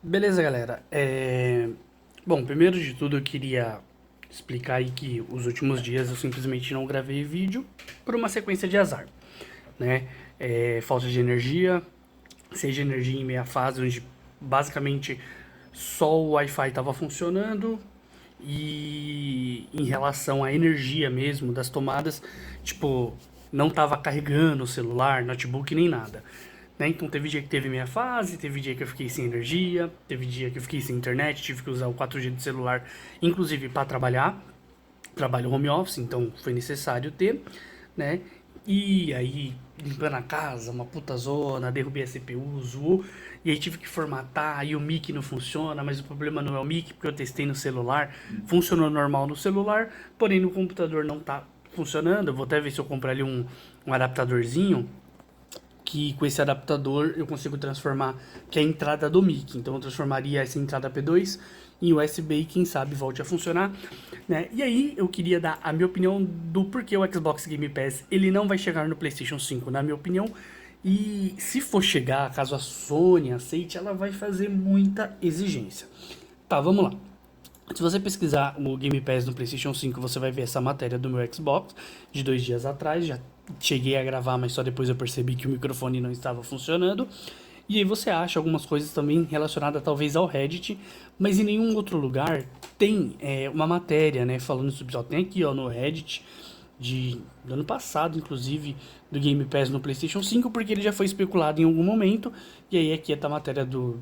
Beleza, galera. Bom, primeiro de tudo eu queria explicar aí que os últimos dias eu simplesmente não gravei vídeo por uma sequência de azar, né? Falta de energia, seja energia em meia fase, onde basicamente só o Wi-Fi estava funcionando e em relação à energia mesmo das tomadas, tipo, não estava carregando o celular, notebook nem nada. Né? Então teve dia que teve meia fase, teve dia que eu fiquei sem energia, teve dia que eu fiquei sem internet, tive que usar o 4G do celular, inclusive para trabalhar. Trabalho home office, então foi necessário ter, né? E aí, limpando a casa, uma puta zona, derrubei a CPU, zoou, e aí tive que formatar, e o mic não funciona, mas o problema não é o mic, porque eu testei no celular, funcionou normal no celular, porém no computador não tá funcionando. Eu vou até ver se eu compro ali um adaptadorzinho, que com esse adaptador eu consigo transformar, que é a entrada do mic. Então eu transformaria essa entrada P2 em USB e quem sabe volte a funcionar, né? E aí eu queria dar a minha opinião do porquê o Xbox Game Pass ele não vai chegar no PlayStation 5, na minha opinião. E se for chegar, caso a Sony aceite, ela vai fazer muita exigência. Tá, vamos lá. Se você pesquisar o Game Pass no PlayStation 5, você vai ver essa matéria do meu Xbox de 2 dias atrás. Já cheguei a gravar, mas só depois eu percebi que o microfone não estava funcionando. E aí você acha algumas coisas também relacionadas talvez ao Reddit, mas em nenhum outro lugar tem uma matéria, né, falando sobre isso. Tem aqui, ó, no Reddit do ano passado, inclusive, do Game Pass no PlayStation 5, porque ele já foi especulado em algum momento. E aí aqui tá a matéria do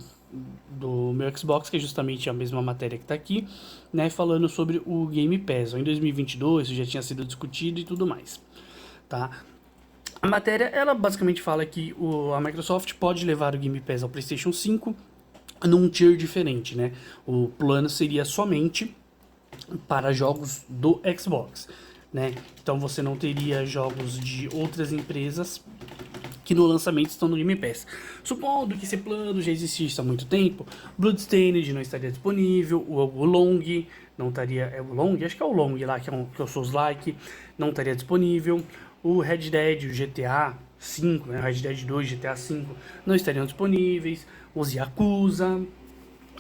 meu Xbox, que é justamente a mesma matéria que tá aqui, né, falando sobre o Game Pass. Ó, em 2022 isso já tinha sido discutido e tudo mais, tá? A matéria, ela basicamente fala que a Microsoft pode levar o Game Pass ao PlayStation 5 num tier diferente, né? O plano seria somente para jogos do Xbox, né? Então você não teria jogos de outras empresas que no lançamento estão no Game Pass. Supondo que esse plano já existisse há muito tempo, Bloodstained não estaria disponível, o Long não estaria. É o Long? Acho que é o Long lá, que é o Souls-like, não estaria disponível. O Red Dead, o GTA 5, né, o Red Dead 2, GTA 5 não estariam disponíveis. Os Yakuza,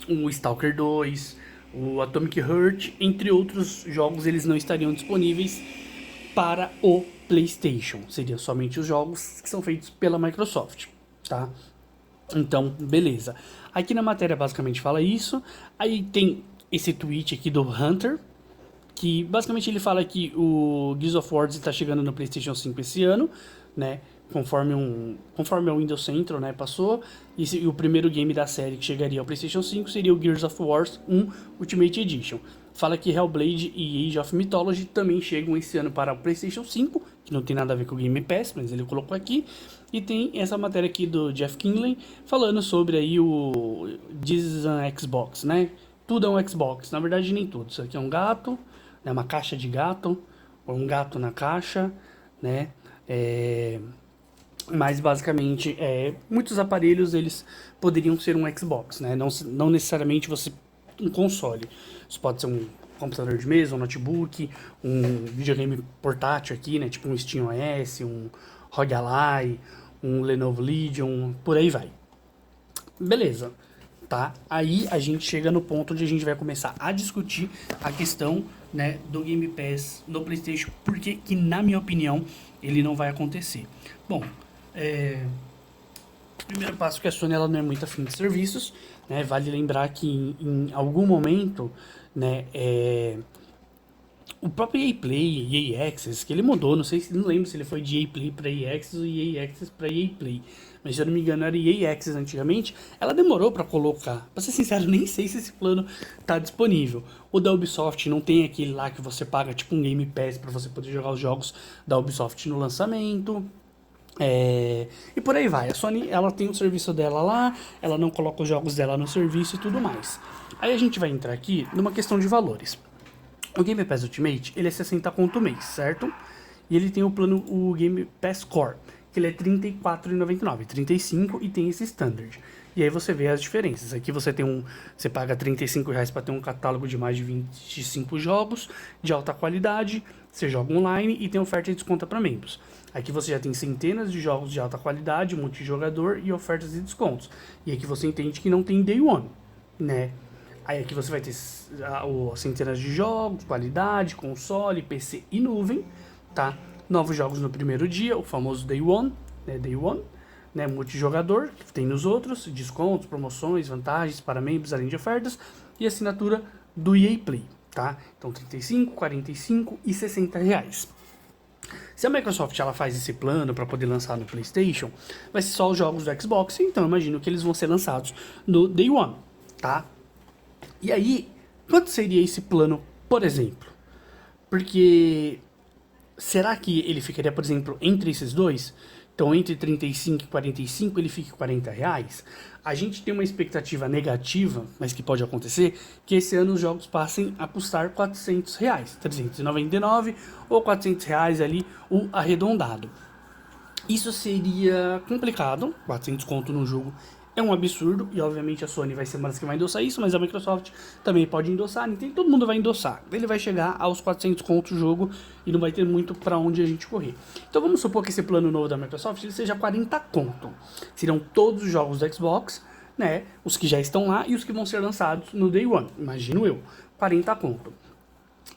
o Stalker 2, o Atomic Heart, entre outros jogos, eles não estariam disponíveis para o PlayStation. Seriam somente os jogos que são feitos pela Microsoft, tá? Então, beleza. Aqui na matéria basicamente fala isso. Aí tem esse tweet aqui do Hunter, que basicamente ele fala que o Gears of War está chegando no PlayStation 5 esse ano, né? Conforme o Windows Central, né, passou, e o primeiro game da série que chegaria ao PlayStation 5 seria o Gears of War 1 Ultimate Edition. Fala que Hellblade e Age of Mythology também chegam esse ano para o PlayStation 5, que não tem nada a ver com o Game Pass, mas ele colocou aqui. E tem essa matéria aqui do Jeff Kinley falando sobre aí o This is an Xbox, né? Tudo é um Xbox, na verdade nem tudo. Isso aqui é um gato, né, uma caixa de gato, ou um gato na caixa, né? Mas basicamente, muitos aparelhos eles poderiam ser um Xbox, né? Não necessariamente você um console. Isso pode ser um computador de mesa, um notebook, um videogame portátil aqui, né? Tipo um SteamOS, um ROG Ally, um Lenovo Legion, por aí vai. Beleza, tá? Aí a gente chega no ponto onde a gente vai começar a discutir a questão, né, do Game Pass no PlayStation, porque que na minha opinião ele não vai acontecer. Bom, é, primeiro passo que a Sony ela não é muito afim de serviços, né? Vale lembrar que em algum momento, né, o próprio EA Play, EA Access, que ele mudou, não lembro se ele foi de EA Play para EA Access ou EA Access para EA Play, mas se eu não me engano era EA Access antigamente, ela demorou para colocar. Pra ser sincero, nem sei se esse plano tá disponível. O da Ubisoft não tem aquele lá que você paga tipo um Game Pass para você poder jogar os jogos da Ubisoft no lançamento. E por aí vai. A Sony ela tem o serviço dela lá, ela não coloca os jogos dela no serviço e tudo mais. Aí a gente vai entrar aqui numa questão de valores. O Game Pass Ultimate, ele é 60 conto mês, certo? E ele tem o plano, o Game Pass Core, que ele é R$ 34,99, 35 e tem esse Standard. E aí você vê as diferenças. Aqui você paga R$ 35 para ter um catálogo de mais de 25 jogos de alta qualidade, você joga online e tem oferta de desconto para membros. Aqui você já tem centenas de jogos de alta qualidade, multijogador e ofertas e descontos. E aqui você entende que não tem Day One. né? Aí aqui você vai ter centenas de jogos, qualidade, console, PC e nuvem, tá? Novos jogos no primeiro dia, o famoso Day One, né? Multijogador, que tem nos outros, descontos, promoções, vantagens para membros, além de ofertas, e assinatura do EA Play, tá? Então 35, 45 e 60 reais. Se a Microsoft ela faz esse plano para poder lançar no PlayStation, vai ser só os jogos do Xbox, então eu imagino que eles vão ser lançados no Day One, tá? E aí, quanto seria esse plano, por exemplo? Porque será que ele ficaria, por exemplo, entre esses dois? Então, entre 35 e 45, ele fica 40 reais. A gente tem uma expectativa negativa, mas que pode acontecer, que esse ano os jogos passem a custar 400 reais. 399 ou 400 reais ali, o arredondado. Isso seria complicado, 400 conto no jogo é um absurdo, e obviamente a Sony vai ser uma das que vai endossar isso, mas a Microsoft também pode endossar, a Nintendo, todo mundo vai endossar. Ele vai chegar aos 400 conto o jogo e não vai ter muito para onde a gente correr. Então vamos supor que esse plano novo da Microsoft ele seja 40 conto. Serão todos os jogos do Xbox, né, os que já estão lá e os que vão ser lançados no Day One, imagino eu, 40 conto.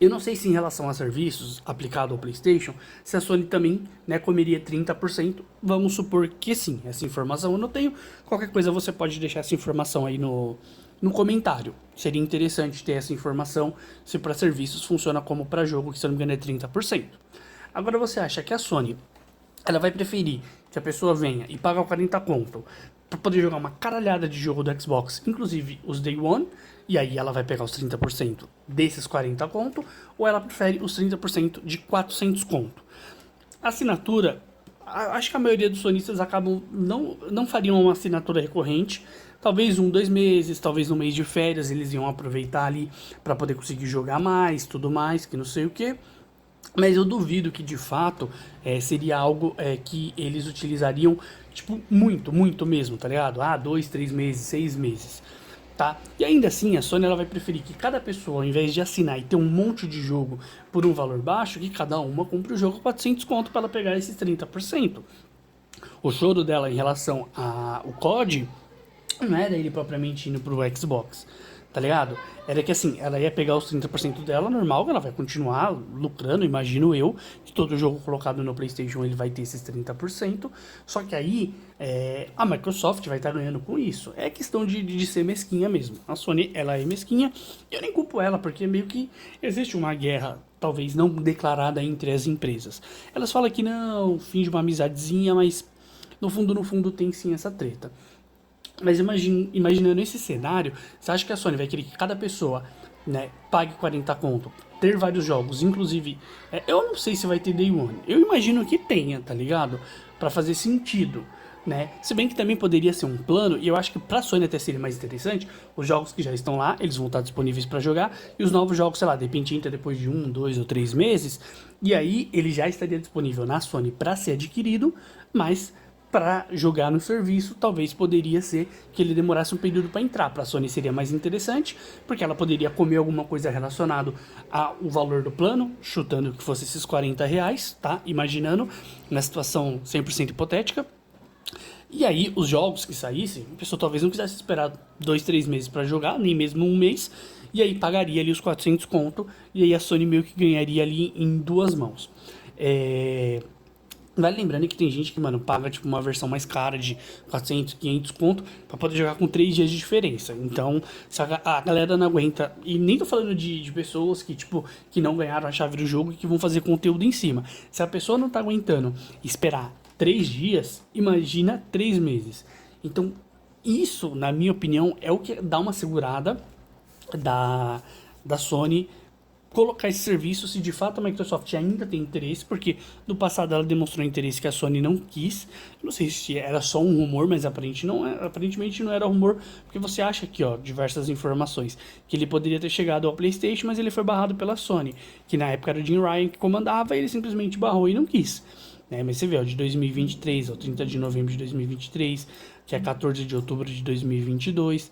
Eu não sei se em relação a serviços aplicado ao PlayStation, se a Sony também, né, comeria 30%. Vamos supor que sim. Essa informação eu não tenho. Qualquer coisa você pode deixar essa informação aí no comentário. Seria interessante ter essa informação se para serviços funciona como para jogo, que se eu não me engano é 30%. Agora você acha que a Sony ela vai preferir que a pessoa venha e pague 40 conto para poder jogar uma caralhada de jogo do Xbox, inclusive os Day One, e aí ela vai pegar os 30% desses 40 conto, ou ela prefere os 30% de 400 conto. A assinatura, acho que a maioria dos sonistas acabam não fariam uma assinatura recorrente, talvez 2 meses, talvez no mês de férias eles iam aproveitar ali para poder conseguir jogar mais, tudo mais, que não sei o que. Mas eu duvido que de fato seria algo que eles utilizariam, tipo, muito mesmo, tá ligado? 2, 3 meses, 6 meses, tá? E ainda assim, a Sony ela vai preferir que cada pessoa, ao invés de assinar e ter um monte de jogo por um valor baixo, que cada uma compre o jogo a 400 conto para ela pegar esses 30%. O choro dela em relação ao COD não era ele propriamente indo pro Xbox, tá ligado? Era que assim, ela ia pegar os 30% dela, normal, ela vai continuar lucrando, imagino eu, que todo jogo colocado no PlayStation ele vai ter esses 30%, só que aí a Microsoft vai estar ganhando com isso. É questão de ser mesquinha mesmo. A Sony, ela é mesquinha, e eu nem culpo ela, porque meio que existe uma guerra, talvez não declarada entre as empresas. Elas falam que não, fim de uma amizadezinha, mas no fundo tem sim essa treta. Mas imaginando esse cenário, você acha que a Sony vai querer que cada pessoa, né, pague 40 conto, ter vários jogos, inclusive, eu não sei se vai ter Day One, eu imagino que tenha, tá ligado? Pra fazer sentido, né? Se bem que também poderia ser um plano, e eu acho que pra Sony até seria mais interessante, os jogos que já estão lá, eles vão estar disponíveis pra jogar, e os novos jogos, sei lá, de repente entra depois de 2 ou 3 meses, e aí ele já estaria disponível na Sony pra ser adquirido, mas para jogar no serviço, talvez poderia ser que ele demorasse um período para entrar. Para a Sony seria mais interessante, porque ela poderia comer alguma coisa relacionada ao valor do plano, chutando que fosse esses 40 reais, tá? Imaginando, na situação 100% hipotética. E aí, os jogos que saíssem, a pessoa talvez não quisesse esperar 2, 3 meses para jogar, nem mesmo um mês, e aí pagaria ali os 400 conto, e aí a Sony meio que ganharia ali em duas mãos. Vai lembrando que tem gente que, mano, paga tipo uma versão mais cara de 400, 500 conto pra poder jogar com 3 dias de diferença. Então, se a galera não aguenta, e nem tô falando de pessoas que, tipo, que não ganharam a chave do jogo e que vão fazer conteúdo em cima. Se a pessoa não tá aguentando esperar 3 dias, imagina 3 meses. Então, isso, na minha opinião, é o que dá uma segurada da Sony colocar esse serviço se de fato a Microsoft ainda tem interesse, porque no passado ela demonstrou interesse que a Sony não quis. Não sei se era só um rumor, mas aparentemente não era rumor, porque você acha aqui, ó, diversas informações, que ele poderia ter chegado ao PlayStation, mas ele foi barrado pela Sony, que na época era o Jim Ryan que comandava, e ele simplesmente barrou e não quis. Mas você vê, ó, de 2023 ao 30 de novembro de 2023, que é 14 de outubro de 2022,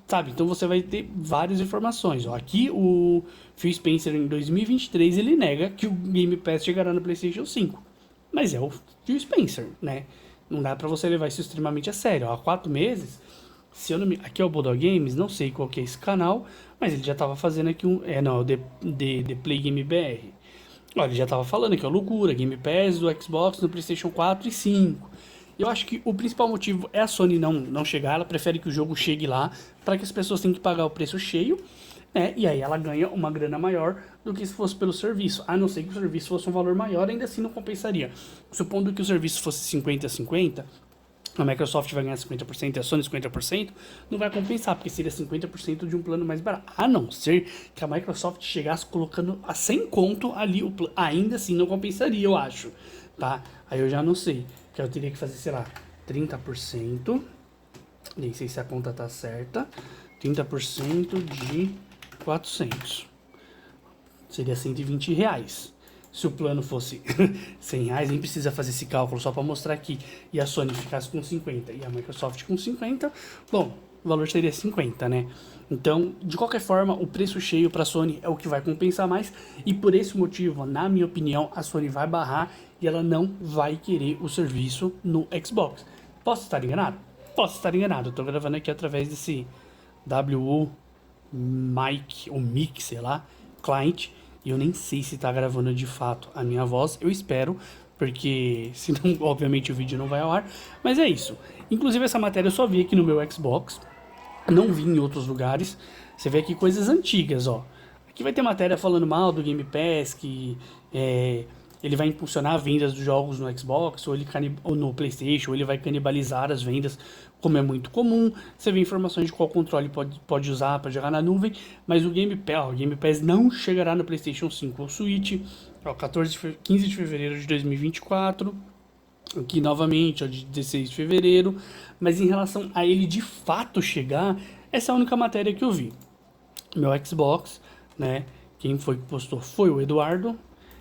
sabe? Então você vai ter várias informações. Ó, aqui o Phil Spencer em 2023 ele nega que o Game Pass chegará no PlayStation 5. Mas é o Phil Spencer, né? Não dá pra você levar isso extremamente a sério. Ó, há 4 meses Se eu não me... Aqui é o Bulldog Games, não sei qual que é esse canal, mas ele já tava fazendo aqui um... não, é o The Play Game BR. Olha, ele já tava falando que é loucura, Game Pass do Xbox no PlayStation 4 e 5. Eu acho que o principal motivo é a Sony não chegar, ela prefere que o jogo chegue lá para que as pessoas tenham que pagar o preço cheio, né? E aí ela ganha uma grana maior do que se fosse pelo serviço. A não ser que o serviço fosse um valor maior, ainda assim não compensaria. Supondo que o serviço fosse 50-50, a Microsoft vai ganhar 50% e a Sony 50%, não vai compensar, porque seria 50% de um plano mais barato. A não ser que a Microsoft chegasse colocando a 100 conto ali, ainda assim não compensaria, eu acho, tá? Aí eu já não sei, que eu teria que fazer, sei lá, 30%, nem sei se a conta tá certa, 30% de 400, seria R$ 120. Se o plano fosse R$ 100, nem precisa fazer esse cálculo só para mostrar aqui. E a Sony ficasse com 50 e a Microsoft com 50, bom, o valor seria 50, né? Então, de qualquer forma, o preço cheio para a Sony é o que vai compensar mais. E por esse motivo, na minha opinião, a Sony vai barrar e ela não vai querer o serviço no Xbox. Posso estar enganado? Posso estar enganado. Eu tô gravando aqui através desse WU Mic, ou Mic, sei lá, client. E eu nem sei se tá gravando de fato a minha voz. Eu espero, porque senão, obviamente, o vídeo não vai ao ar. Mas é isso. Inclusive, essa matéria eu só vi aqui no meu Xbox. Não vi em outros lugares. Você vê aqui coisas antigas, ó. Aqui vai ter matéria falando mal do Game Pass, que ele vai impulsionar vendas dos jogos no Xbox, ou no PlayStation, ou ele vai canibalizar as vendas, como é muito comum. Você vê informações de qual controle pode usar para jogar na nuvem, mas o Game Pass não chegará no PlayStation 5 ou Switch, ó, 15 de fevereiro de 2024. Aqui novamente, ó, de 16 de fevereiro. Mas em relação a ele de fato chegar, essa é a única matéria que eu vi. Meu Xbox, né? Quem foi que postou foi o Eduardo.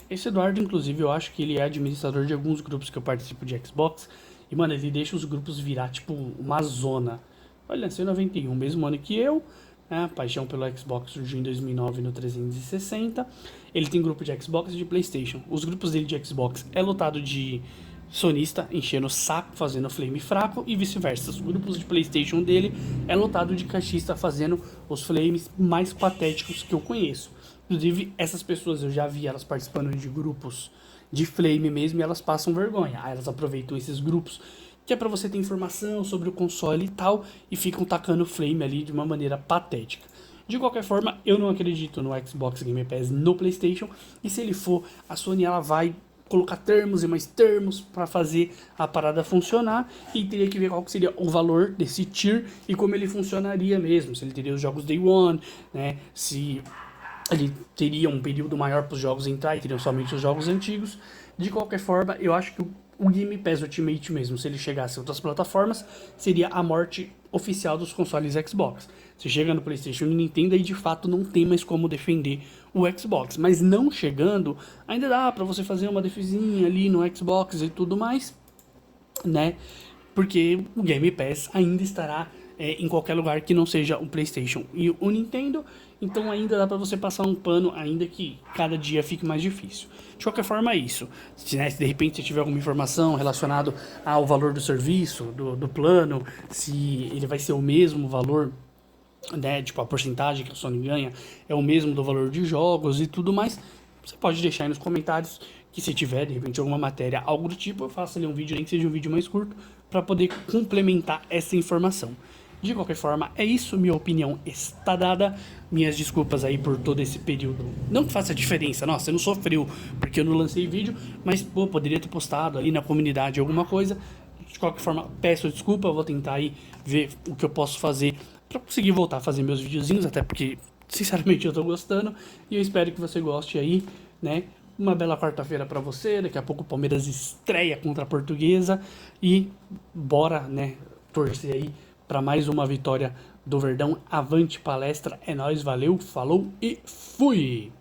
Esse Eduardo, inclusive, eu acho que ele é administrador de alguns grupos que eu participo de Xbox. E, mano, ele deixa os grupos virar, tipo, uma zona. Olha, nasceu em 91, mesmo ano que eu. Né? A paixão pelo Xbox surgiu em 2009 no 360. Ele tem grupo de Xbox e de PlayStation. Os grupos dele de Xbox é lotado de sonista enchendo o saco, fazendo flame fraco e vice-versa. Os grupos de PlayStation dele é lotado de caixista fazendo os flames mais patéticos que eu conheço. Inclusive, essas pessoas eu já vi elas participando de grupos de flame mesmo e elas passam vergonha. Aí elas aproveitam esses grupos que é para você ter informação sobre o console e tal e ficam tacando flame ali de uma maneira patética. De qualquer forma, eu não acredito no Xbox Game Pass no PlayStation e se ele for, a Sony ela vai colocar termos e mais termos para fazer a parada funcionar e teria que ver qual que seria o valor desse tier e como ele funcionaria mesmo, se ele teria os jogos Day One, né, se ele teria um período maior para os jogos entrar e teriam somente os jogos antigos. De qualquer forma, eu acho que o Game Pass Ultimate mesmo, se ele chegasse a outras plataformas, seria a morte oficial dos consoles Xbox. Se chega no PlayStation e no Nintendo, aí de fato não tem mais como defender o Xbox. Mas não chegando, ainda dá para você fazer uma defesinha ali no Xbox e tudo mais, né? Porque o Game Pass ainda estará em qualquer lugar que não seja o PlayStation e o Nintendo, então ainda dá para você passar um pano, ainda que cada dia fique mais difícil. De qualquer forma é isso. Se de repente você tiver alguma informação relacionada ao valor do serviço, do plano, se ele vai ser o mesmo valor, né, tipo a porcentagem que a Sony ganha é o mesmo do valor de jogos e tudo mais, você pode deixar aí nos comentários que se tiver de repente alguma matéria, algo do tipo, eu faço ali um vídeo, nem que seja um vídeo mais curto, para poder complementar essa informação. De qualquer forma, é isso, minha opinião está dada. Minhas desculpas aí por todo esse período. Não que faça diferença, nossa, você não sofreu porque eu não lancei vídeo, mas pô, poderia ter postado ali na comunidade alguma coisa. De qualquer forma, peço desculpa, vou tentar aí ver o que eu posso fazer para conseguir voltar a fazer meus videozinhos, até porque, sinceramente, eu tô gostando e eu espero que você goste aí, né? Uma bela quarta-feira para você, daqui a pouco o Palmeiras estreia contra a Portuguesa e bora, né, torcer aí para mais uma vitória do Verdão. Avante palestra, é nóis, valeu, falou e fui!